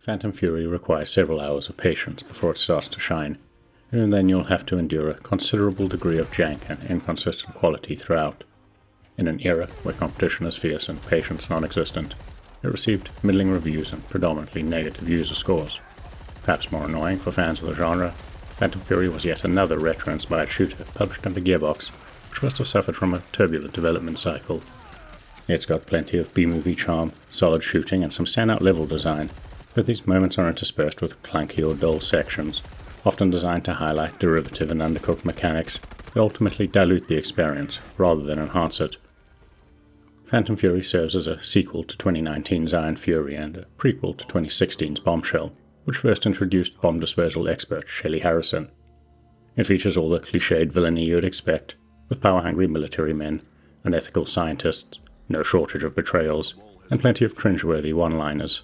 Phantom Fury requires several hours of patience before it starts to shine, and then you'll have to endure a considerable degree of jank and inconsistent quality throughout. In an era where competition is fierce and patience non-existent, it received middling reviews and predominantly negative user scores. Perhaps more annoying for fans of the genre, Phantom Fury was yet another retro-inspired shooter published under Gearbox, which must have suffered from a turbulent development cycle. It's got plenty of B-movie charm, solid shooting, and some standout level design, but these moments are interspersed with clunky or dull sections, often designed to highlight derivative and undercooked mechanics that ultimately dilute the experience rather than enhance it. Phantom Fury serves as a sequel to 2019's Iron Fury and a prequel to 2016's Bombshell, which first introduced bomb disposal expert Shelley Harrison. It features all the cliched villainy you'd expect, with power-hungry military men, unethical scientists, no shortage of betrayals, and plenty of cringeworthy one-liners.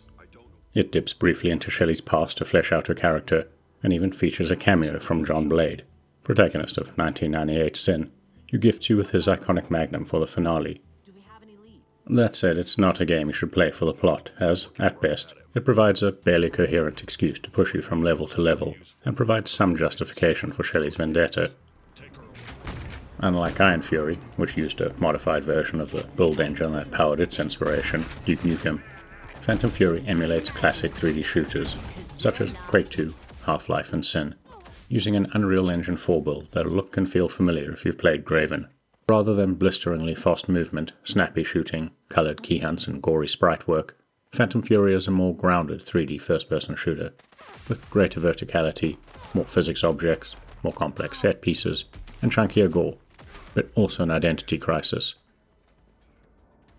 It dips briefly into Shelley's past to flesh out her character, and even features a cameo from John Blade, protagonist of 1998's Sin, who gifts you with his iconic magnum for the finale. That said, it's not a game you should play for the plot, as, at best, it provides a barely coherent excuse to push you from level to level, and provides some justification for Shelley's vendetta. Unlike Iron Fury, which used a modified version of the build engine that powered its inspiration, Duke Nukem, Phantom Fury emulates classic 3D shooters, such as Quake 2, Half-Life and Sin, using an Unreal Engine 4 build that'll look and feel familiar if you've played Graven. Rather than blisteringly fast movement, snappy shooting, coloured key hunts and gory sprite work, Phantom Fury is a more grounded 3D first-person shooter, with greater verticality, more physics objects, more complex set pieces, and chunkier gore, but also an identity crisis.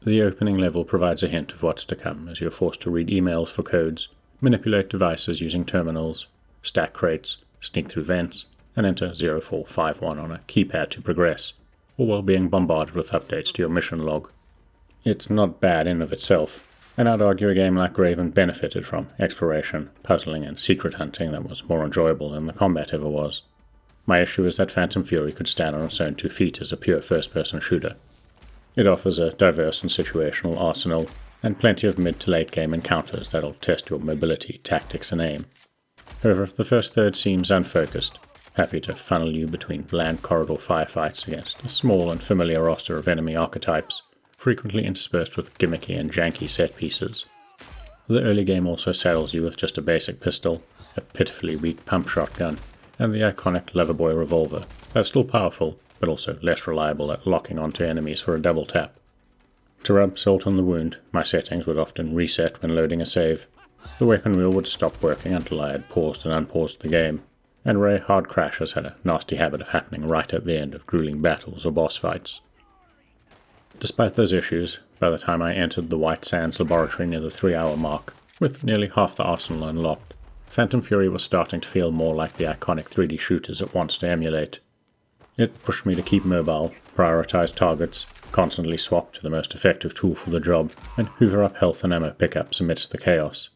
The opening level provides a hint of what's to come as you're forced to read emails for codes, manipulate devices using terminals, stack crates, sneak through vents, and enter 0451 on a keypad to progress, all while being bombarded with updates to your mission log. It's not bad in of itself, and I'd argue a game like Graven benefited from exploration, puzzling, and secret hunting that was more enjoyable than the combat ever was. My issue is that Phantom Fury could stand on its own 2 feet as a pure first-person shooter. It offers a diverse and situational arsenal, and plenty of mid to late game encounters that'll test your mobility, tactics, and aim. However, the first third seems unfocused, happy to funnel you between bland corridor firefights against a small and familiar roster of enemy archetypes, frequently interspersed with gimmicky and janky set pieces. The early game also saddles you with just a basic pistol, a pitifully weak pump shotgun, and the iconic Loverboy revolver, that's still powerful, but also less reliable at locking onto enemies for a double tap. To rub salt on the wound, my settings would often reset when loading a save. The weapon wheel would stop working until I had paused and unpaused the game, and rare hard crashes had a nasty habit of happening right at the end of grueling battles or boss fights. Despite those issues, by the time I entered the White Sands laboratory near the 3-hour mark, with nearly half the arsenal unlocked, Phantom Fury was starting to feel more like the iconic 3D shooters it wants to emulate. It pushed me to keep mobile, prioritize targets, constantly swap to the most effective tool for the job, and hoover up health and ammo pickups amidst the chaos.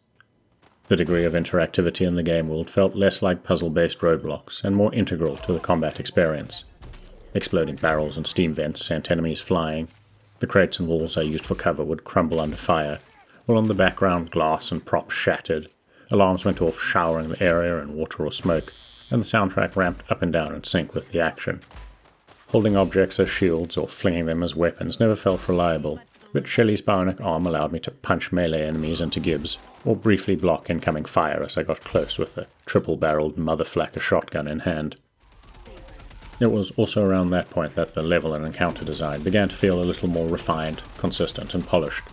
The degree of interactivity in the game world felt less like puzzle-based roadblocks and more integral to the combat experience. Exploding barrels and steam vents sent enemies flying. The crates and walls I used for cover would crumble under fire, while on the background glass and props shattered. Alarms went off, showering the area in water or smoke, and the soundtrack ramped up and down in sync with the action. Holding objects as shields or flinging them as weapons never felt reliable, but Shelley's bionic arm allowed me to punch melee enemies into gibs, or briefly block incoming fire as I got close with the triple-barreled motherflacker shotgun in hand. It was also around that point that the level and encounter design began to feel a little more refined, consistent, and polished.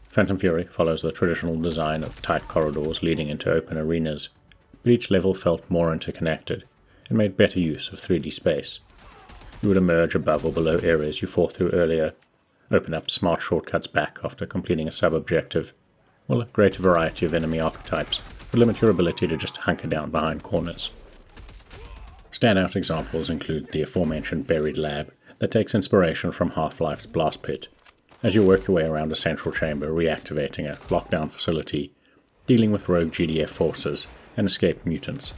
Phantom Fury follows the traditional design of tight corridors leading into open arenas, but each level felt more interconnected, and made better use of 3D space. You would emerge above or below areas you fought through earlier, open up smart shortcuts back after completing a sub-objective, while a greater variety of enemy archetypes would limit your ability to just hunker down behind corners. Standout examples include the aforementioned buried lab that takes inspiration from Half-Life's blast pit, as you work your way around a central chamber reactivating a lockdown facility, dealing with rogue GDF forces and escaped mutants.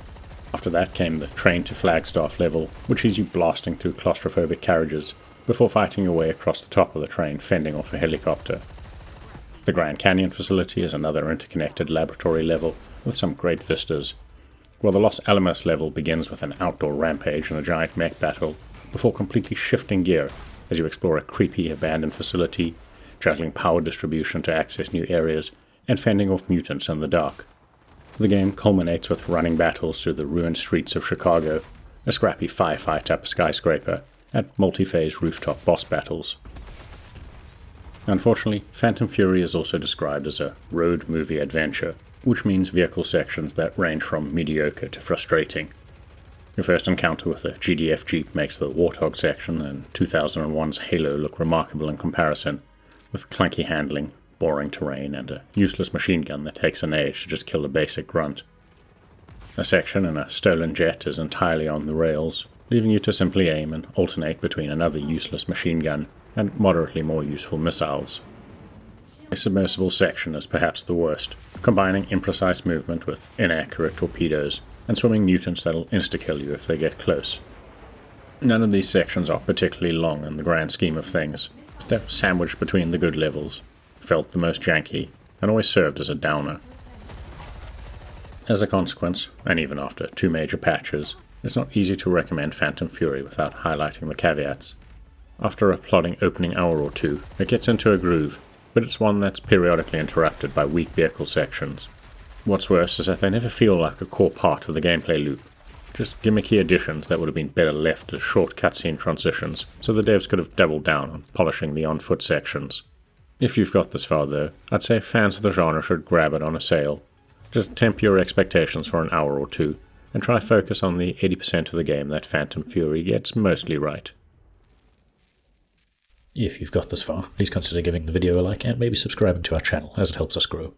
After that came the Train to Flagstaff level, which sees you blasting through claustrophobic carriages, before fighting your way across the top of the train, fending off a helicopter. The Grand Canyon facility is another interconnected laboratory level with some great vistas, while the Los Alamos level begins with an outdoor rampage and a giant mech battle, before completely shifting gear as you explore a creepy abandoned facility, juggling power distribution to access new areas, and fending off mutants in the dark. The game culminates with running battles through the ruined streets of Chicago, a scrappy firefight up a skyscraper, and multi-phase rooftop boss battles. Unfortunately, Phantom Fury is also described as a road movie adventure, which means vehicle sections that range from mediocre to frustrating. Your first encounter with a GDF Jeep makes the Warthog section and 2001's Halo look remarkable in comparison, with clunky handling, boring terrain, and a useless machine gun that takes an age to just kill a basic grunt. A section in a stolen jet is entirely on the rails, leaving you to simply aim and alternate between another useless machine gun and moderately more useful missiles. The submersible section is perhaps the worst, combining imprecise movement with inaccurate torpedoes and swimming mutants that'll insta-kill you if they get close. None of these sections are particularly long in the grand scheme of things, but they're sandwiched between the good levels, felt the most janky, and always served as a downer. As a consequence, and even after 2 major patches, it's not easy to recommend Phantom Fury without highlighting the caveats. After a plodding opening hour or 2, it gets into a groove, but it's one that's periodically interrupted by weak vehicle sections. What's worse is that they never feel like a core part of the gameplay loop, just gimmicky additions that would have been better left as short cutscene transitions, so the devs could have doubled down on polishing the on-foot sections. If you've got this far though, I'd say fans of the genre should grab it on a sale. Just temper your expectations for an hour or 2, and try focus on the 80% of the game that Phantom Fury gets mostly right. If you've got this far, please consider giving the video a like and maybe subscribing to our channel, as it helps us grow.